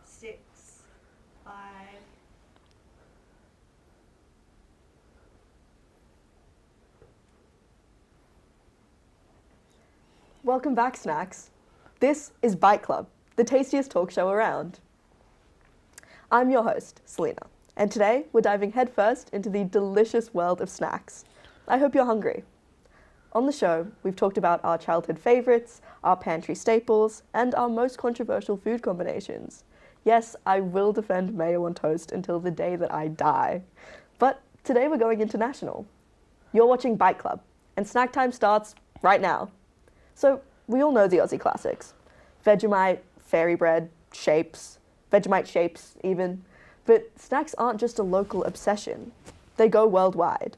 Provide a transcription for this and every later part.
6, 5. Welcome back, snacks. This is Bite Club, the tastiest talk show around. I'm your host, Selena, and today we're diving headfirst into the delicious world of snacks. I hope you're hungry. On the show, we've talked about our childhood favourites, our pantry staples, and our most controversial food combinations. Yes, I will defend mayo on toast until the day that I die. But today we're going international. You're watching Bite Club, and snack time starts right now. So, we all know the Aussie classics. Vegemite, fairy bread, shapes, Vegemite shapes even. But snacks aren't just a local obsession. They go worldwide.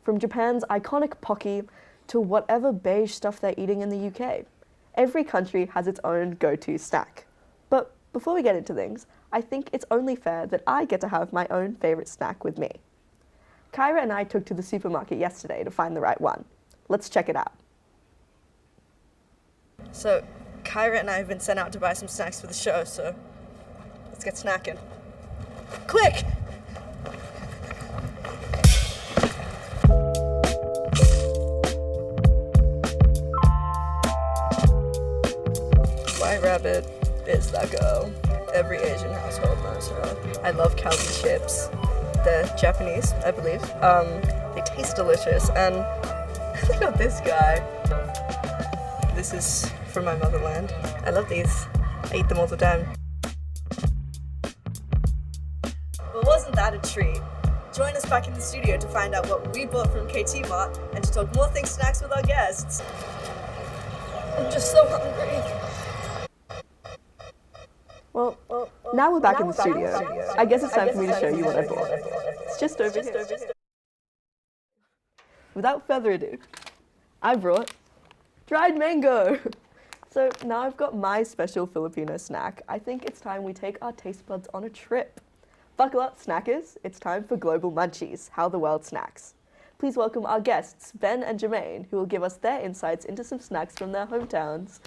From Japan's iconic Pocky to whatever beige stuff they're eating in the UK. Every country has its own go-to snack. But before we get into things, I think it's only fair that I get to have my own favourite snack with me. Kyra and I took to the supermarket yesterday to find the right one. Let's check it out. So, Kyra and I have been sent out to buy some snacks for the show, so let's get snacking. Quick! White Rabbit is the go. Every Asian household knows her. I love Calbee chips. They're Japanese, I believe. They taste delicious, and look at this guy. This is from my motherland. I love these. I eat them all the time. Well, wasn't that a treat? Join us back in the studio to find out what we bought from KT Mart and to talk more things snacks with our guests. I'm just so hungry. Well, now we're back in the studio. I guess it's time for me to show you what I bought. It's just over here. Without further ado, I brought dried mango. So now I've got my special Filipino snack. I think it's time we take our taste buds on a trip. Buckle up, snackers. It's time for Global Munchies, How the World Snacks. Please welcome our guests, Ben and Jermaine, who will give us their insights into some snacks from their hometowns.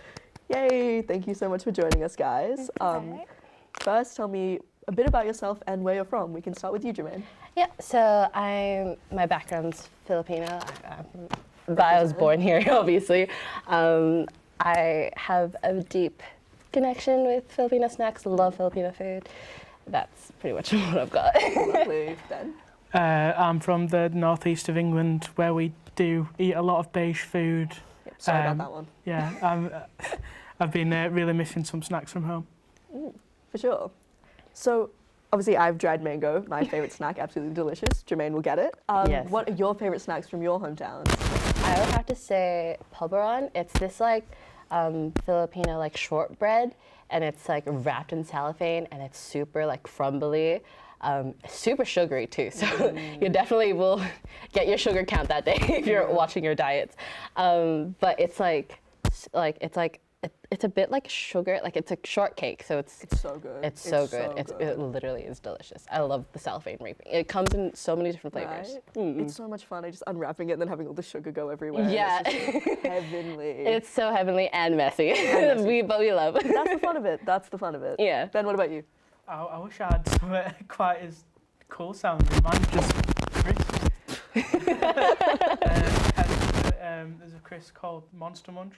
Yay! Thank you so much for joining us, guys. First, tell me a bit about yourself and where you're from. We can start with you, Jermaine. Yeah, so my background's Filipino, but I was born here, obviously. I have a deep connection with Filipino snacks, love Filipino food. That's pretty much what I've got. Lovely. Ben? I'm from the northeast of England, where we do eat a lot of beige food. Yep, sorry about that one. Yeah, I've been really missing some snacks from home. For sure. So, obviously, I have dried mango, my favourite snack, absolutely delicious. Jermaine will get it. Yes. What are your favourite snacks from your hometown? I would have to say pulveron. It's this Filipino shortbread, and it's wrapped in cellophane, and it's super crumbly, super sugary too. So you definitely will get your sugar count that day if you're watching your diets. But it's it's a bit like sugar, it's a shortcake. So it's so good. It's so good. It literally is delicious. I love the cellophane wrapping. It comes in so many different flavors. Right? It's so much fun. I just unwrapping it and then having all the sugar go everywhere. Yeah. It's just heavenly. It's so heavenly and messy. But we love. That's the fun of it. That's the fun of it. Yeah. Ben, what about you? I wish I had something quite as cool sounding. Mine's just crisps. There's a crisp called Monster Munch.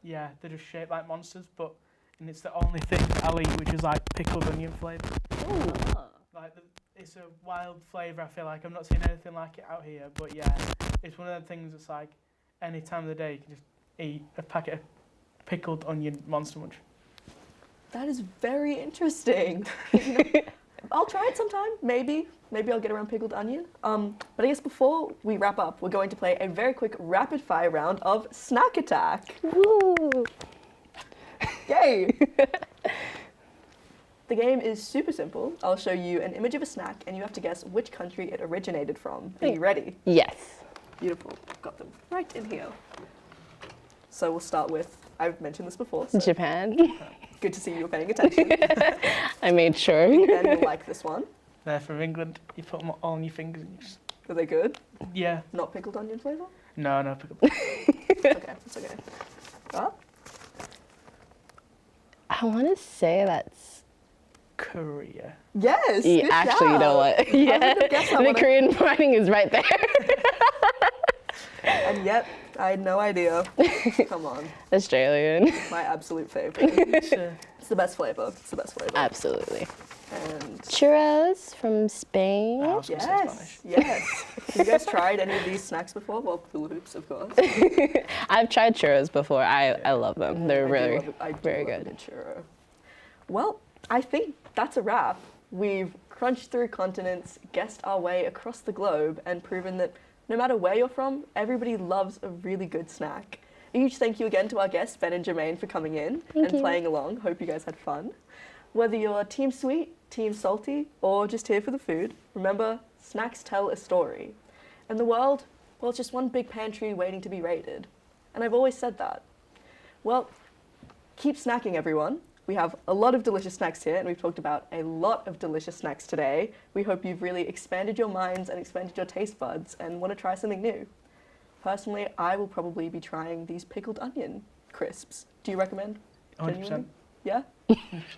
Yeah, they're just shaped like monsters, and it's the only thing I'll eat which is pickled onion flavour. Ooh. It's a wild flavour. I feel like I've not seen anything like it out here. But yeah, it's one of them things that's any time of the day you can just eat a packet of pickled onion Monster Munch. That is very interesting. I'll try it sometime, maybe. Maybe I'll get around pickled onion. But I guess before we wrap up, we're going to play a very quick rapid fire round of Snack Attack. Woo! Yay! The game is super simple. I'll show you an image of a snack and you have to guess which country it originated from. Are you ready? Yes. Beautiful. Got them right in here. So we'll start with, I've mentioned this before. So Japan. good to see you were paying attention. I made sure. Ben will like this one. They're from England. You put them all on your fingers and you just... Are they good? Yeah. Not pickled onion flavour? No, pickled. It's okay, it's okay. I want to say that's. Korea. Yes. Yeah, good actually, you know shout. what? I Yeah, wouldn't have guessed that the one. Korean writing is right there. And yet, I had no idea. Come on, Australian. my absolute favorite. It's the best flavor. It's the best flavor. Absolutely. And Churros from Spain. I was gonna say Spanish. yes. Have you guys tried any of these snacks before? Well, hula hoops, of course. I've tried churros before. I love them. They're I do very love a good. good churro. Well, I think that's a wrap. We've crunched through continents, guessed our way across the globe, and proven that no matter where you're from, everybody loves a really good snack. A huge thank you again to our guests, Ben and Jermaine, for coming in and playing along. Hope you guys had fun. Whether you're team sweet, team salty, or just here for the food, remember, snacks tell a story. And the world, well, it's just one big pantry waiting to be raided. And I've always said that. Well, keep snacking, everyone. We have a lot of delicious snacks here, and we've talked about a lot of delicious snacks today. We hope you've really expanded your minds and expanded your taste buds and want to try something new. Personally, I will probably be trying these pickled onion crisps. Do you recommend? 100%. Genuinely? Yeah?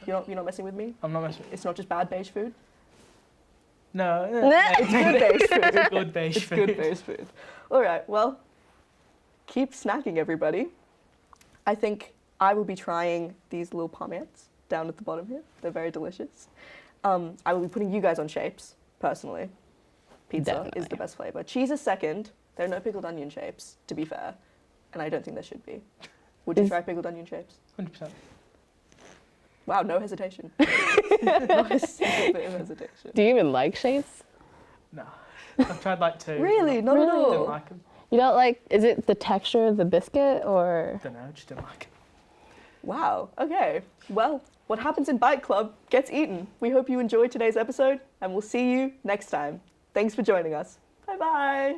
You're not messing with me? I'm not messing with It's not just bad beige food? No. It's good beige food. It's good beige It's food. good beige food. All right, well, keep snacking, everybody. I think I will be trying these little pommettes down at the bottom here. They're very delicious. I will be putting you guys on shapes, personally. Pizza is Definitely. the best flavor. Cheese is second. There are no pickled onion shapes, to be fair. And I don't think there should be. Would you try pickled onion shapes? 100%. Wow, no hesitation. Not a single bit of hesitation. Do you even like shapes? No. I've tried like two. Really? Not at Really? all? Didn't like them. You don't like, is it the texture of the biscuit or? Don't know. Just didn't like 'em. Wow, okay. Well, what happens in Bite Club gets eaten. We hope you enjoyed today's episode, and we'll see you next time. Thanks for joining us. Bye-bye.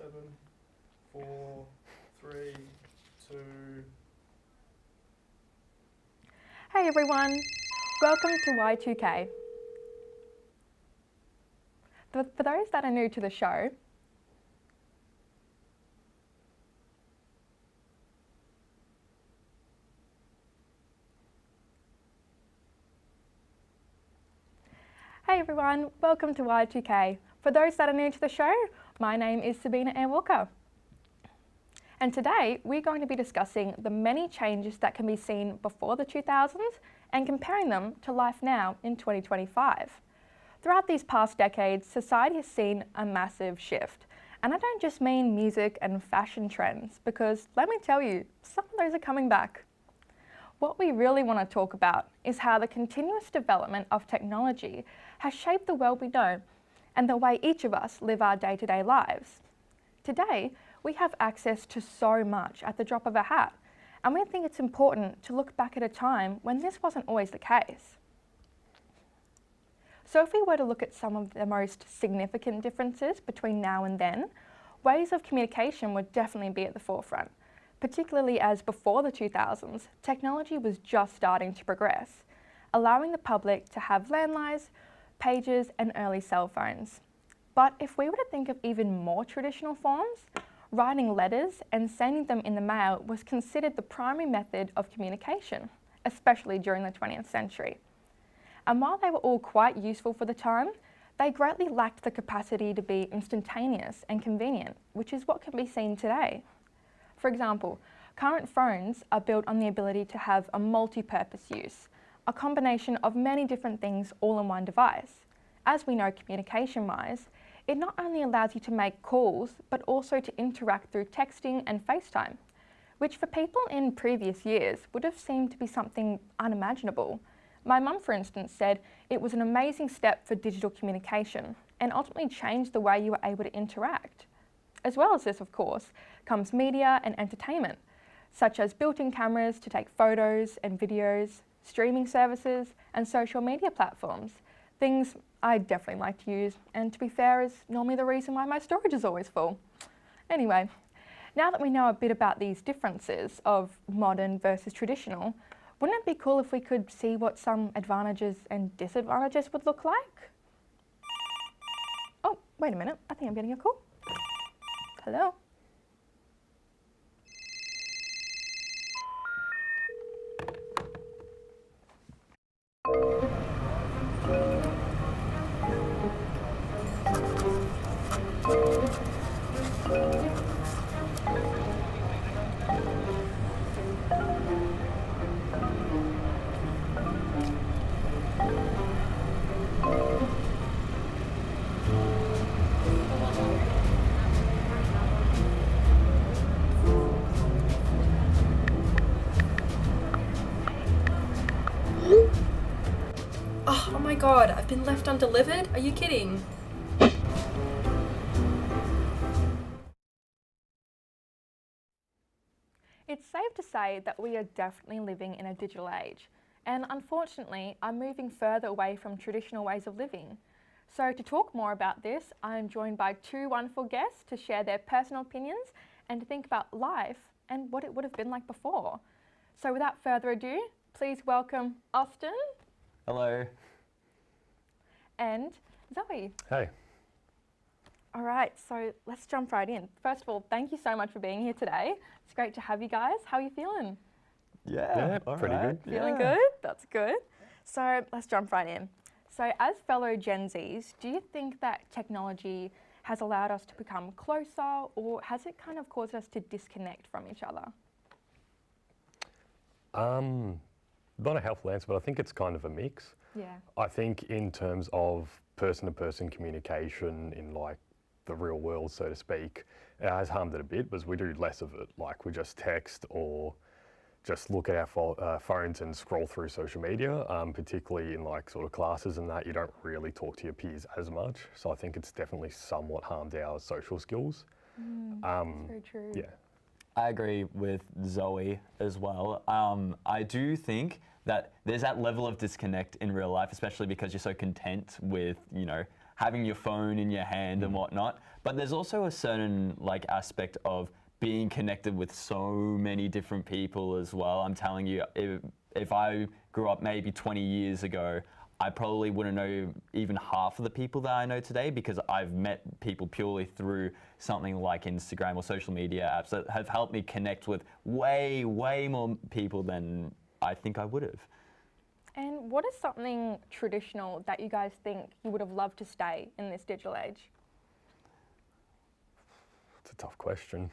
7, 4, 3, 2. Hey everyone, welcome to Y2K. For those that are new to the show, Hey everyone, welcome to Y2K. For those that are new to the show, my name is Sabina Ann Walker. And today we're going to be discussing the many changes that can be seen before the 2000s and comparing them to life now in 2025. Throughout these past decades, society has seen a massive shift. And I don't just mean music and fashion trends, because let me tell you, some of those are coming back. What we really want to talk about is how the continuous development of technology has shaped the world we know and the way each of us live our day-to-day lives. Today, we have access to so much at the drop of a hat, and we think it's important to look back at a time when this wasn't always the case. So if we were to look at some of the most significant differences between now and then, ways of communication would definitely be at the forefront, particularly as before the 2000s, technology was just starting to progress, allowing the public to have landlines, pagers, and early cell phones. But if we were to think of even more traditional forms, writing letters and sending them in the mail was considered the primary method of communication, especially during the 20th century. And while they were all quite useful for the time, they greatly lacked the capacity to be instantaneous and convenient, which is what can be seen today. For example, current phones are built on the ability to have a multi-purpose use, a combination of many different things all in one device. As we know communication-wise, it not only allows you to make calls, but also to interact through texting and FaceTime, which for people in previous years would have seemed to be something unimaginable. My mum, for instance, said it was an amazing step for digital communication and ultimately changed the way you were able to interact. As well as this, of course, comes media and entertainment, such as built-in cameras to take photos and videos, streaming services, and social media platforms. Things I definitely like to use, and to be fair, is normally the reason why my storage is always full. Anyway, now that we know a bit about these differences of modern versus traditional, wouldn't it be cool if we could see what some advantages and disadvantages would look like? Oh, wait a minute, I think I'm getting a call. Hello? Oh my god, I've been left undelivered? Are you kidding? It's safe to say that we are definitely living in a digital age, and unfortunately are moving further away from traditional ways of living. So to talk more about this, I am joined by two wonderful guests to share their personal opinions and to think about life and what it would have been like before. So without further ado, please welcome Austin. Hello. And Zoe. Hey. All right, so let's jump right in. First of all, thank you so much for being here today. It's great to have you guys. How are you feeling? Yeah, pretty good. Feeling good? That's good. So let's jump right in. So as fellow Gen Zs, do you think that technology has allowed us to become closer, or has it kind of caused us to disconnect from each other? Not a helpful answer, but I think it's kind of a mix. Yeah. I think in terms of person-to-person communication in like the real world, so to speak, it has harmed it a bit because we do less of it. Like we just text or just look at our phones and scroll through social media, particularly in like sort of classes and that, you don't really talk to your peers as much. So I think it's definitely somewhat harmed our social skills. That's very true. Yeah. I agree with Zoe as well. I do think that there's that level of disconnect in real life, especially because you're so content with, you know, having your phone in your hand and whatnot. But there's also a certain like aspect of being connected with so many different people as well. I'm telling you, if I grew up maybe 20 years ago, I probably wouldn't know even half of the people that I know today, because I've met people purely through something like Instagram or social media apps that have helped me connect with way, way more people than I think I would have. And what is something traditional that you guys think you would have loved to stay in this digital age? It's a tough question.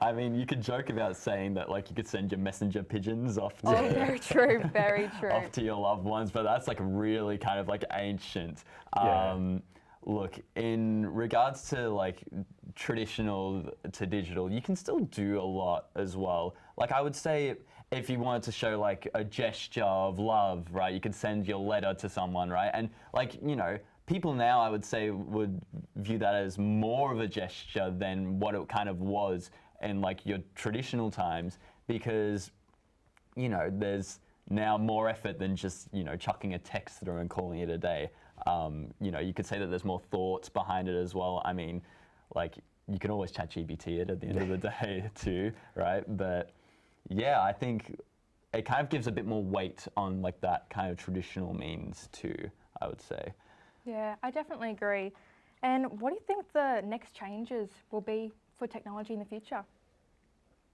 I mean, you could joke about saying that, like, you could send your messenger pigeons off to, Oh, very true, very true. off to your loved ones, but that's like really kind of like ancient. Yeah. Look, in regards to like traditional to digital, you can still do a lot as well. Like, I would say, if you wanted to show like a gesture of love, right, you could send your letter to someone, right? And like, you know, people now, I would say, would view that as more of a gesture than what it kind of was in like your traditional times, because, you know, there's now more effort than just, you know, chucking a text through and calling it a day. You know, you could say that there's more thoughts behind it as well. I mean, like, you can always chat GPT it at the end of the day too, right? But yeah, I think it kind of gives a bit more weight on like that kind of traditional means too, I would say. Yeah, I definitely agree. And what do you think the next changes will be for technology in the future?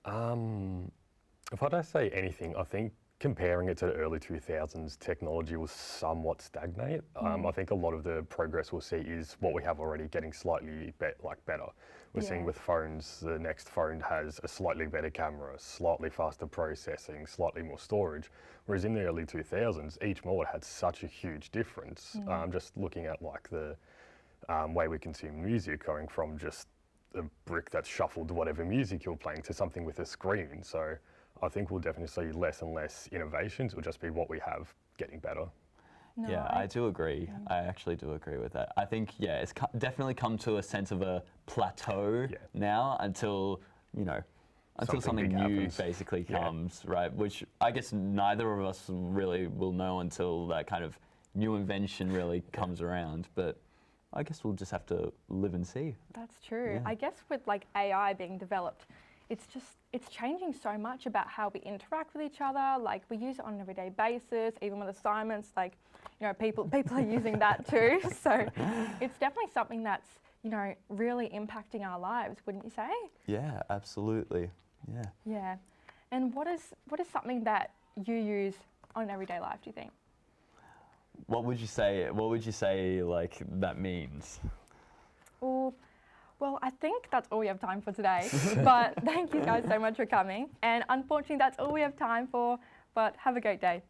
If I don't say anything, I think comparing it to the early 2000s, technology will somewhat stagnate. I think a lot of the progress we'll see is what we have already getting slightly better. We're seeing with phones, the next phone has a slightly better camera, slightly faster processing, slightly more storage. Whereas in the early 2000s, each model had such a huge difference. Just looking at like the way we consume music, going from just a brick that's shuffled whatever music you're playing to something with a screen. So I think we'll definitely see less and less innovations. It'll just be what we have getting better. No, Yeah, I do agree. I actually do agree with that. I think, yeah, it's definitely come to a sense of a plateau now until, you know, until something big new happens. basically comes, right? Which I guess neither of us really will know until that kind of new invention really comes around. But I guess we'll just have to live and see. That's true. Yeah. I guess with like AI being developed, it's changing so much about how we interact with each other. Like, we use it on an everyday basis, even with assignments. Like, you know, people are using that too. So it's definitely something that's, you know, really impacting our lives, wouldn't you say? Yeah, absolutely. Yeah. Yeah. And what is something that you use on everyday life, do you think? What would you say? What would you say like that means? Well, I think that's all we have time for today. But thank you guys so much for coming. And unfortunately, that's all we have time for. But have a great day.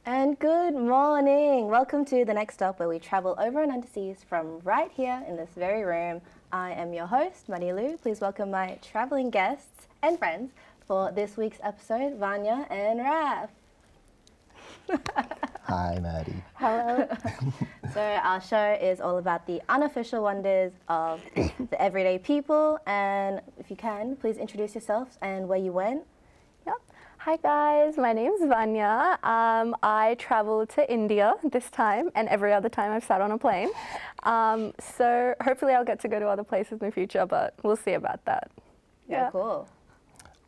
And good morning. Welcome to The Next Stop, where we travel over and underseas from right here in this very room. I am your host, Marilu. Please welcome my traveling guests and friends for this week's episode, Vanya and Raf. Hi, Maddie. Hello. So our show is all about the unofficial wonders of the everyday people. And if you can, please introduce yourselves and where you went. Yep. Hi guys, my name's Vanya. I traveled to India this time and every other time I've sat on a plane. So hopefully I'll get to go to other places in the future, but we'll see about that. Yeah, cool.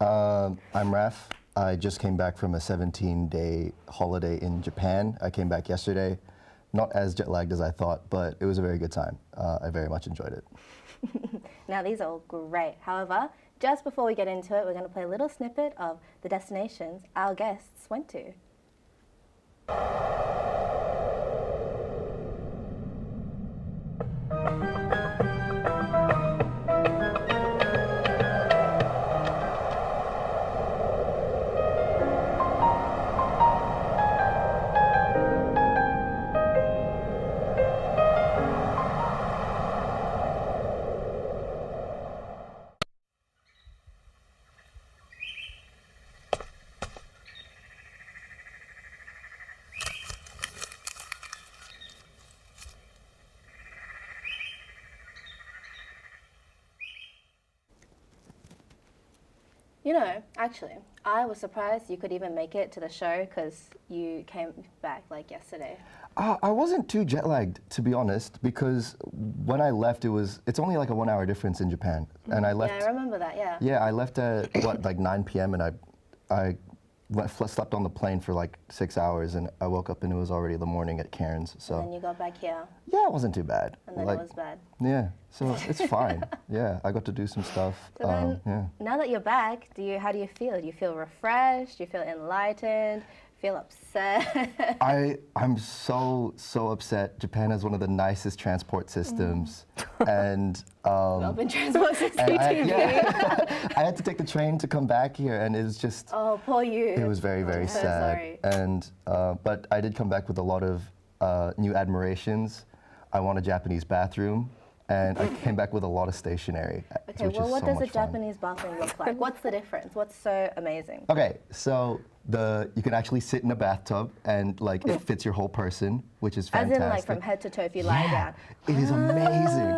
I'm Raf. I just came back from a 17-day holiday in Japan. I came back yesterday. Not as jet lagged as I thought, but it was a very good time. I very much enjoyed it. Now these are all great. However, just before we get into it, we're going to play a little snippet of the destinations our guests went to. You know, actually, I was surprised you could even make it to the show because you came back like yesterday. I wasn't too jet lagged, to be honest, because when I left, it's only like a 1 hour difference in Japan. And I left. Yeah, I remember that, yeah. Yeah, I left at like 9 p.m. and I slept on the plane for like 6 hours and I woke up and it was already the morning at Cairns. So. And then you got back here. Yeah, it wasn't too bad. And then it was bad. Yeah, so it's fine. Yeah, I got to do some stuff. So then, yeah. now that you're back, how do you feel? Do you feel refreshed? Do you feel enlightened? Feel upset? I'm so upset. Japan has one of the nicest transport systems, and Melbourne transport system. I had to take the train to come back here, and it was just. Oh, poor you. It was very I'm so sad. sorry. And but I did come back with a lot of new admirations. I want a Japanese bathroom. And I came back with a lot of stationery. Okay, well, what does a Japanese bathroom look like? What's the difference? What's so amazing? Okay, so you can actually sit in a bathtub and like it fits your whole person, which is fantastic. As in like from head to toe if you lie down. It is amazing.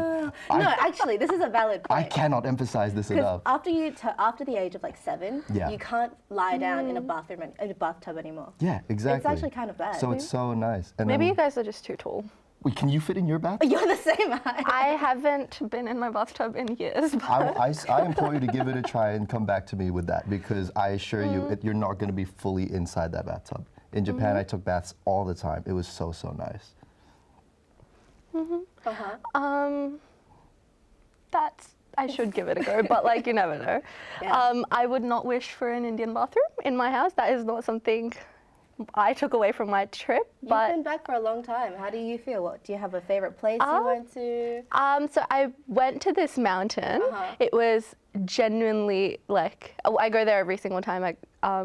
No, actually, this is a valid point. I cannot emphasize this enough. After the age of like 7, Yeah. you can't lie down in a bathtub anymore. Yeah, exactly. It's actually kind of bad. So it's so nice. And Maybe then, you guys are just too tall. wait, can you fit in your bath? You're the same height. I haven't been in my bathtub in years. But I implore you to give it a try and come back to me with that because I assure you you're not going to be fully inside that bathtub. In Japan, I took baths all the time. It was so nice. I should give it a go, but like you never know. Yeah. I would not wish for an Indian bathroom in my house. That is not something I took away from my trip. You've But been back for a long time. How do you feel? Do you have a favorite place you went to? So I went to this mountain. It was genuinely like I go there every single time I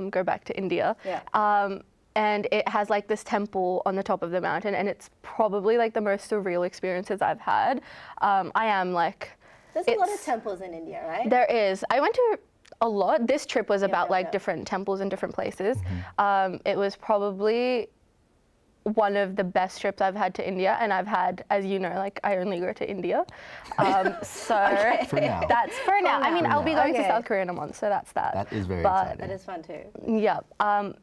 go back to India. Yeah. And it has like this temple on the top of the mountain, and it's probably like the most surreal experiences I've had. I am like. There's a lot of temples in India, right? There is. I went to a lot. This trip was about yeah. different temples in different places. It was probably one of the best trips I've had to India, and I've had, as you know, like I only go to India. So For now. that's for now. I mean, I'll be going to Okay. South Korea in a month, so that's that. That is very But- exciting. That is fun too. Yeah.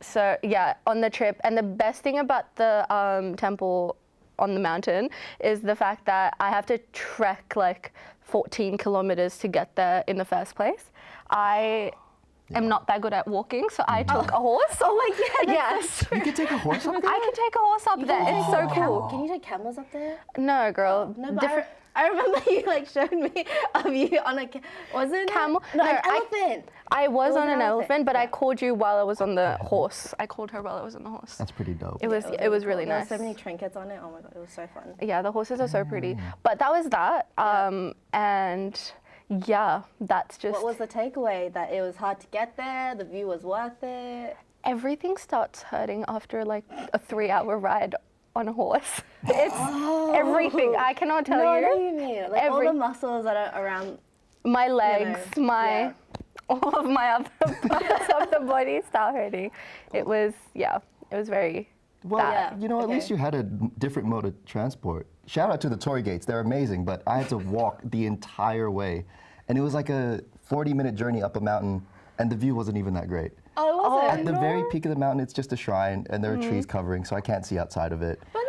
So yeah, on the trip, and the best thing about the temple on the mountain is the fact that I have to trek like 14 kilometers to get there in the first place. I am not that good at walking, so I took a horse. Oh my god! Yes. You could take a horse up there? I can take a horse up there. It's so cool. Can you take camels up there? No, girl. No, but I remember you like showed me of you on a was it Camel? No, No, an I- elephant. I was was on an an elephant. elephant, but I Yeah. called you while I was on the horse. I called her while I was on the horse. That's pretty dope. It was really There were nice. so many trinkets on it. Oh my god, it was so fun. Yeah, the horses are so pretty. But that was that. And yeah, that's just. What was the takeaway? That it was hard to get there. The view was worth it. Everything starts hurting after like a 3-hour ride on a horse. It's everything. I cannot tell No, I you. know what you mean. Like all the muscles that are around. My legs, yeah. all of my other parts of the body start hurting. It was very Well, bad. you know, at least you had a different mode of transport. Shout out to the toy gates, they're amazing, but I had to walk the entire way. And it was like a 40-minute journey up a mountain, and the view wasn't even that great. Oh, was it? At the very peak of the mountain, it's just a shrine, and there are trees covering, so I can't see outside of it. But no,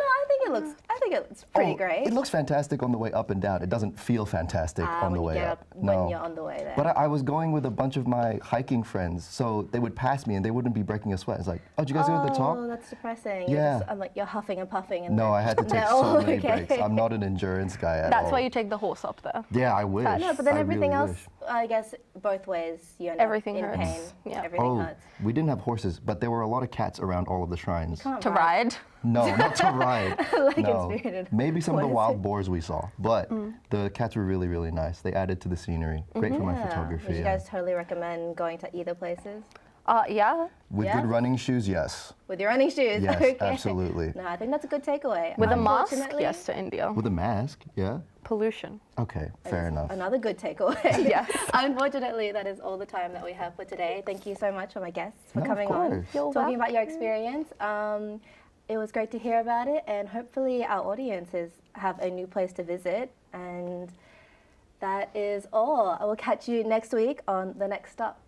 I think it's pretty great. It looks fantastic on the way up and down. It doesn't feel fantastic on the way up. When you're on the way there. But I was going with a bunch of my hiking friends, so they would pass me and they wouldn't be breaking a sweat. It's like, oh, did you guys go to the top? Oh, that's depressing. Yeah. You're huffing and puffing. And No, I had to take so many breaks. I'm not an endurance guy at all. That's why you take the horse up there. Yeah, I wish. No, but then I everything really else, wish. I guess, both ways, you end Everything up in hurts. pain. Yeah. Everything Oh, hurts. we didn't have horses, but there were a lot of cats around all of the shrines. Can't To ride. No, not to ride. Like no. in Spirited. Maybe some of the What is wild it? boars we saw, but the cats were really, really nice. They added to the scenery. Great for my Yeah. photography. Would you yeah. guys totally recommend going to either places? Yeah. With Yeah? good running shoes, yes. With your running shoes? Yes, Okay. absolutely. No, I think that's a good takeaway. With a mask, Unfortunately, yes, to India. With a mask, yeah? Pollution. Okay, fair enough. Another good takeaway. Yes. Unfortunately, that is all the time that we have for today. Thank you so much for my guests for No, of coming on, course. You're talking about your welcome. experience. It was great to hear about it, and hopefully our audiences have a new place to visit. And that is all. I will catch you next week on The Next Stop.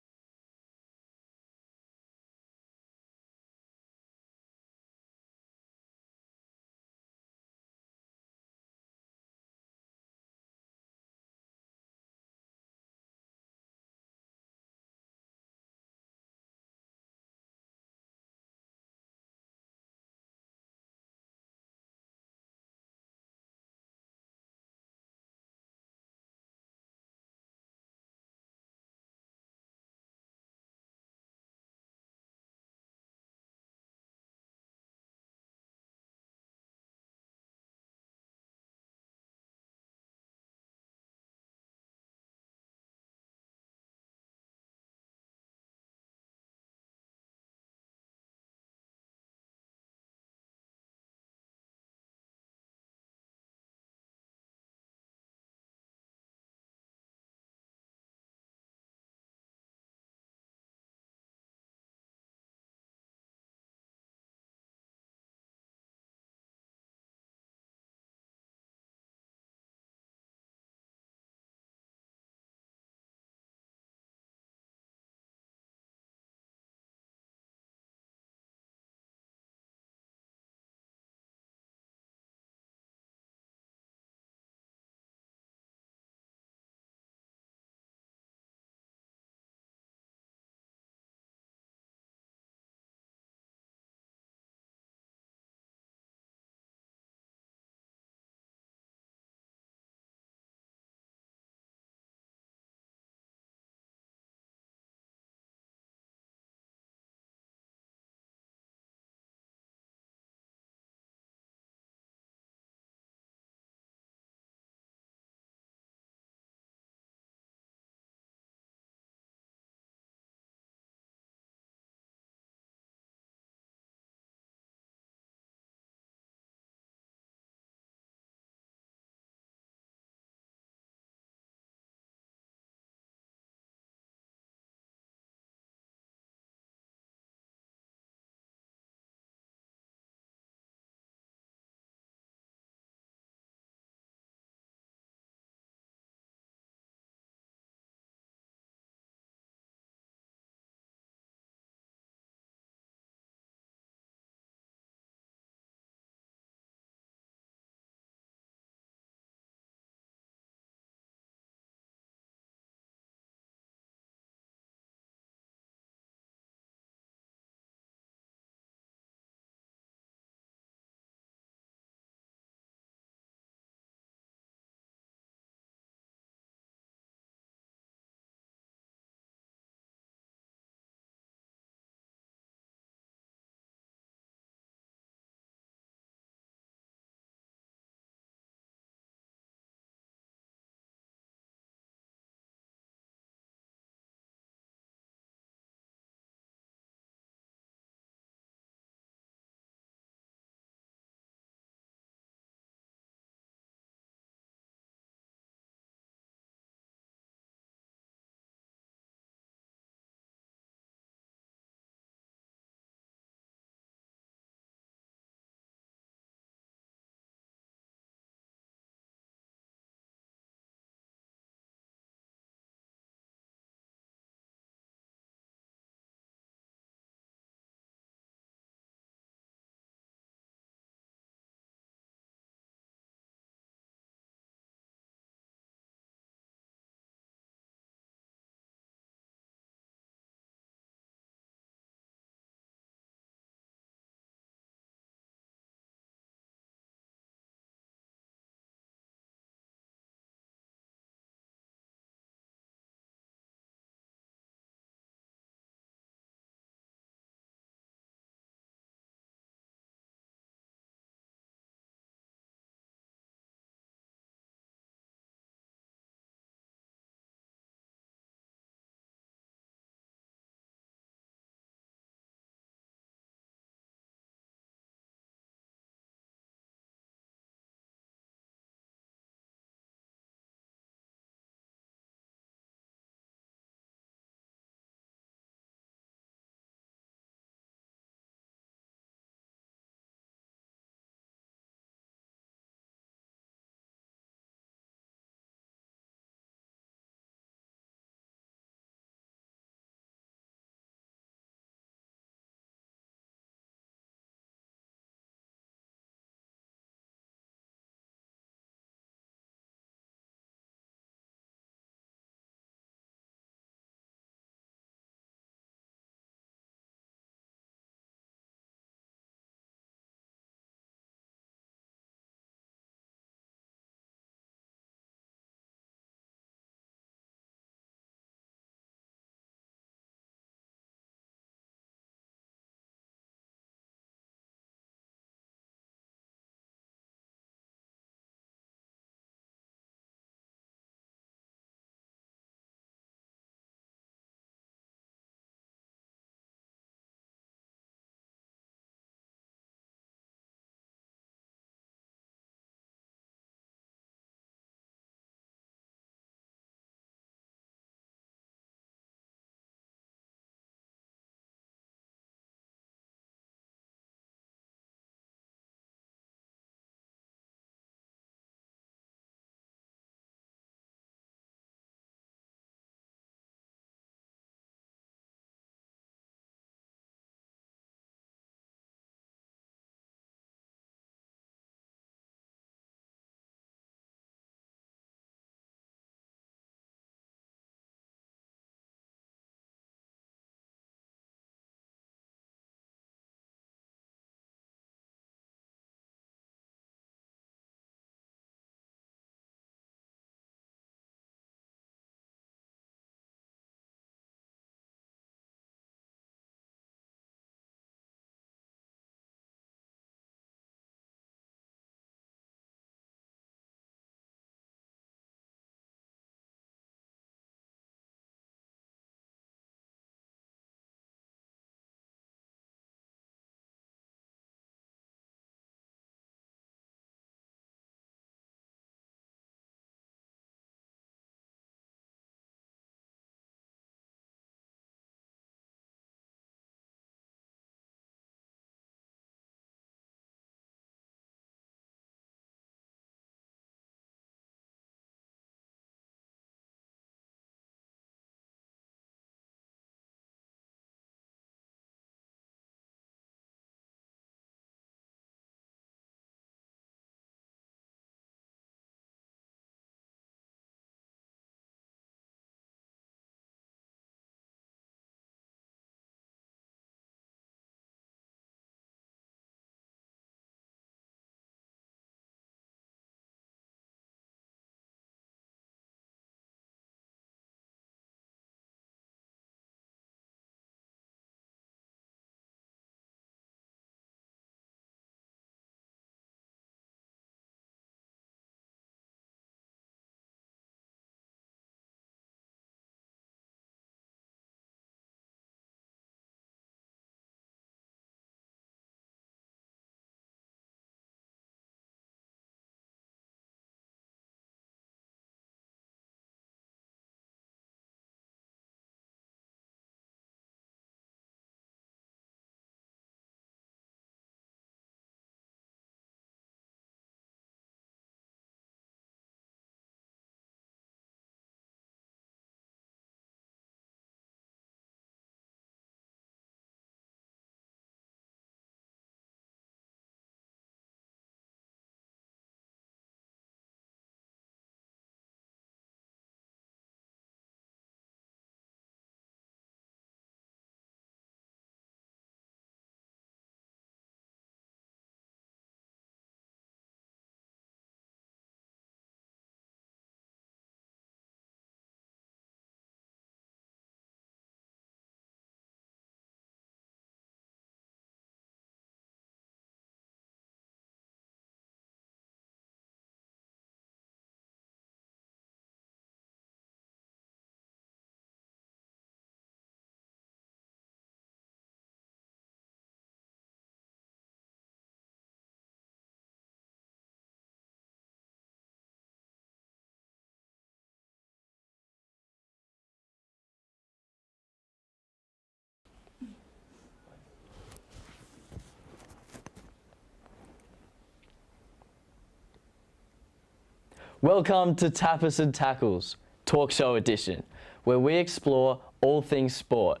Welcome to Tapas and Tackles, talk show edition, where we explore all things sport.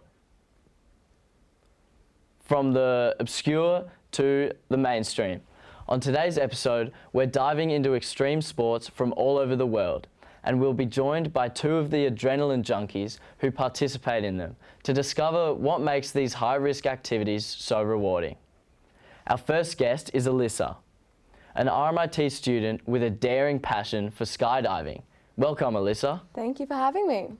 From the obscure to the mainstream. On today's episode, we're diving into extreme sports from all over the world, and we'll be joined by two of the adrenaline junkies who participate in them to discover what makes these high-risk activities so rewarding. Our first guest is Alyssa, an RMIT student with a daring passion for skydiving. Welcome, Alyssa. Thank you for having me.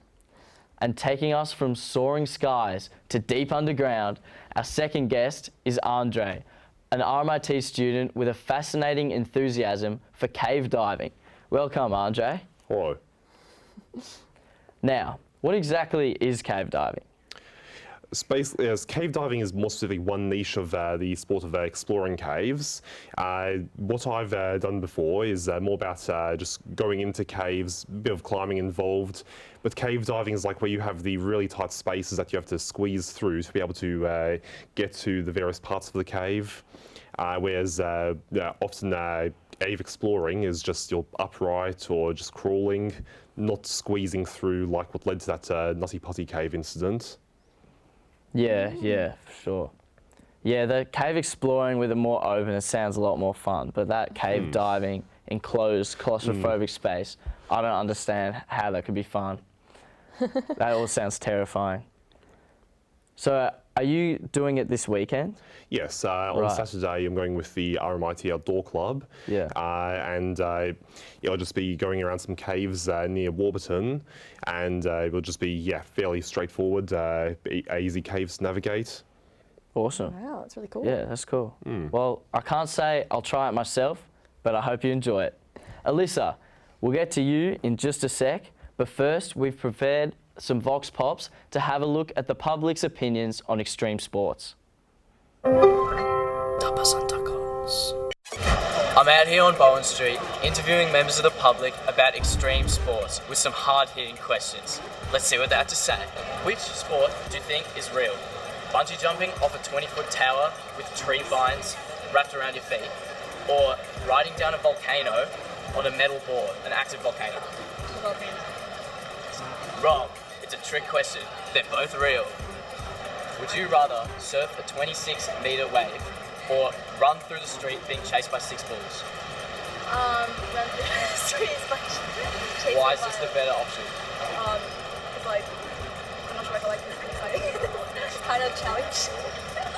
And taking us from soaring skies to deep underground, our second guest is Andre, an RMIT student with a fascinating enthusiasm for cave diving. Welcome, Andre. Hello. Now, what exactly is cave diving? Cave diving is more specifically one niche of the sport of exploring caves. What I've done before is more about just going into caves, a bit of climbing involved. But cave diving is like where you have the really tight spaces that you have to squeeze through to be able to get to the various parts of the cave. Whereas often cave exploring is just you're upright or just crawling, not squeezing through like what led to that Nutty Putty cave incident. Yeah, for sure. Yeah, the cave exploring with a more openness sounds a lot more fun, but that cave diving, enclosed, claustrophobic space, I don't understand how that could be fun. That all sounds terrifying. So, are you doing it this weekend? Yes, on Saturday I'm going with the RMIT Outdoor Club. Yeah. I'll just be going around some caves near Warburton, and it'll just be fairly straightforward, easy caves to navigate. Awesome. Wow, that's really cool. Yeah, that's cool. Well, I can't say I'll try it myself, but I hope you enjoy it. Alyssa, we'll get to you in just a sec, but first we've prepared some Vox Pops to have a look at the public's opinions on extreme sports. Tapas and Tackles. I'm out here on Bowen Street interviewing members of the public about extreme sports with some hard-hitting questions. Let's see what they have to say. Which sport do you think is real? Bungee jumping off a 20-foot tower with tree vines wrapped around your feet? Or riding down a volcano on a metal board, an active volcano? Wrong. It's a trick question. They're both real. Would you rather surf a 26-meter wave or run through the street being chased by 6 bulls? Run through the streets by chasing. Why is this the better option? It's like, I'm not sure if I like this exciting. It's kind of challenge.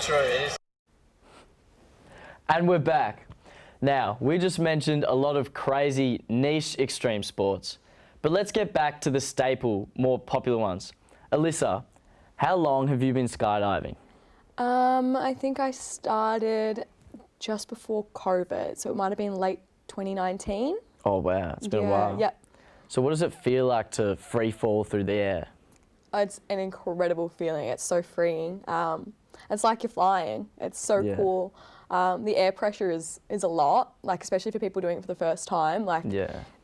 True, it is. And we're back. Now, we just mentioned a lot of crazy niche extreme sports, but let's get back to the staple, more popular ones. Alyssa, how long have you been skydiving? I think I started just before COVID, so it might have been late 2019. Oh wow, it's been a while. Yeah. So what does it feel like to free fall through the air? It's an incredible feeling. It's so freeing. It's like you're flying. It's so cool. The air pressure is a lot, like especially for people doing it for the first time. Like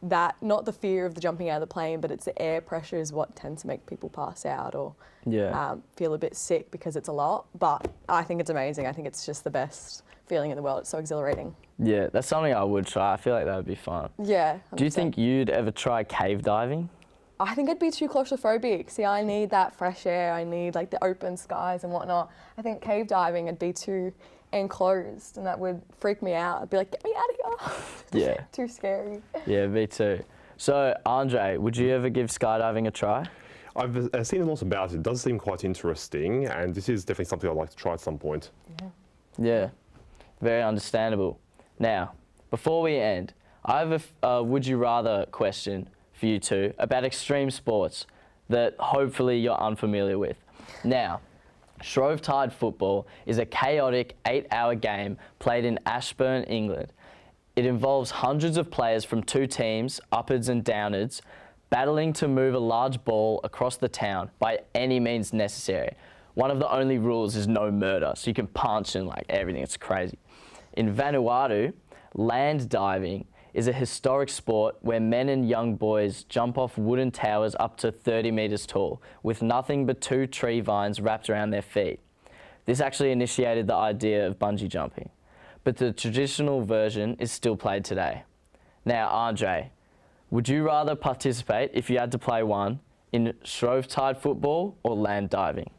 that, not the fear of the jumping out of the plane, but it's the air pressure is what tends to make people pass out or feel a bit sick because it's a lot. But I think it's amazing. I think it's just the best feeling in the world. It's so exhilarating. Yeah, that's something I would try. I feel like that would be fun. Yeah. 100%. Do you think you'd ever try cave diving? I think I'd be too claustrophobic. See, I need that fresh air. I need like the open skies and whatnot. I think cave diving would be too enclosed and that would freak me out. I'd be like, get me out of here. Yeah. Too scary. Yeah, me too. So, Andre, would you ever give skydiving a try? I've seen a lot about it. It does seem quite interesting, and this is definitely something I'd like to try at some point. Yeah, very understandable. Now, before we end, I have a would you rather question for you two about extreme sports that hopefully you're unfamiliar with. Now, Shrovetide football is a chaotic 8-hour game played in Ashburn, England. It involves hundreds of players from 2 teams, upwards and downwards, battling to move a large ball across the town by any means necessary. One of the only rules is no murder, so you can punch and like everything, it's crazy. In Vanuatu, land diving is a historic sport where men and young boys jump off wooden towers up to 30 metres tall with nothing but 2 tree vines wrapped around their feet. This actually initiated the idea of bungee jumping, but the traditional version is still played today. Now, Andre, Would you rather participate, if you had to play one, in Shrovetide football or land diving?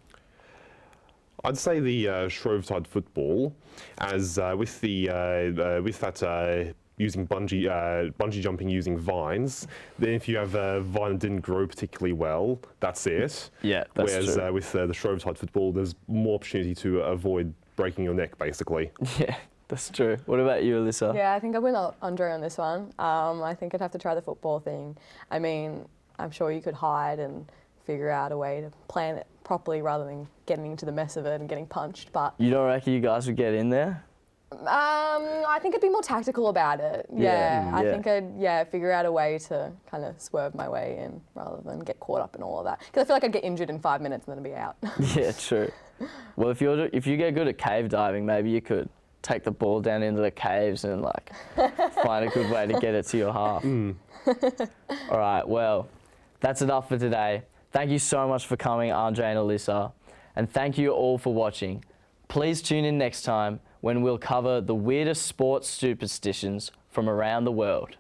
I'd say the Shrovetide football, as with that using bungee jumping using vines. Then if you have a vine that didn't grow particularly well, that's it. Yeah, that's Whereas true. with the Shrovetide football, there's more opportunity to avoid breaking your neck, basically. Yeah, that's true. What about you, Alyssa? Yeah, I think I went Andre on this one. I think I'd have to try the football thing. I mean, I'm sure you could hide and figure out a way to plan it properly rather than getting into the mess of it and getting punched. But You don't reckon you guys would get in there? I think I'd be more tactical about it. Yeah, I think I'd figure out a way to kind of swerve my way in rather than get caught up in all of that. Because I feel like I'd get injured in 5 minutes and then I'd be out. Yeah, true. Well, if you get good at cave diving, maybe you could take the ball down into the caves and like find a good way to get it to your half. All right, well, that's enough for today. Thank you so much for coming, Andre and Alyssa, and thank you all for watching. Please tune in next time when we'll cover the weirdest sports superstitions from around the world.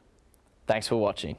Thanks for watching.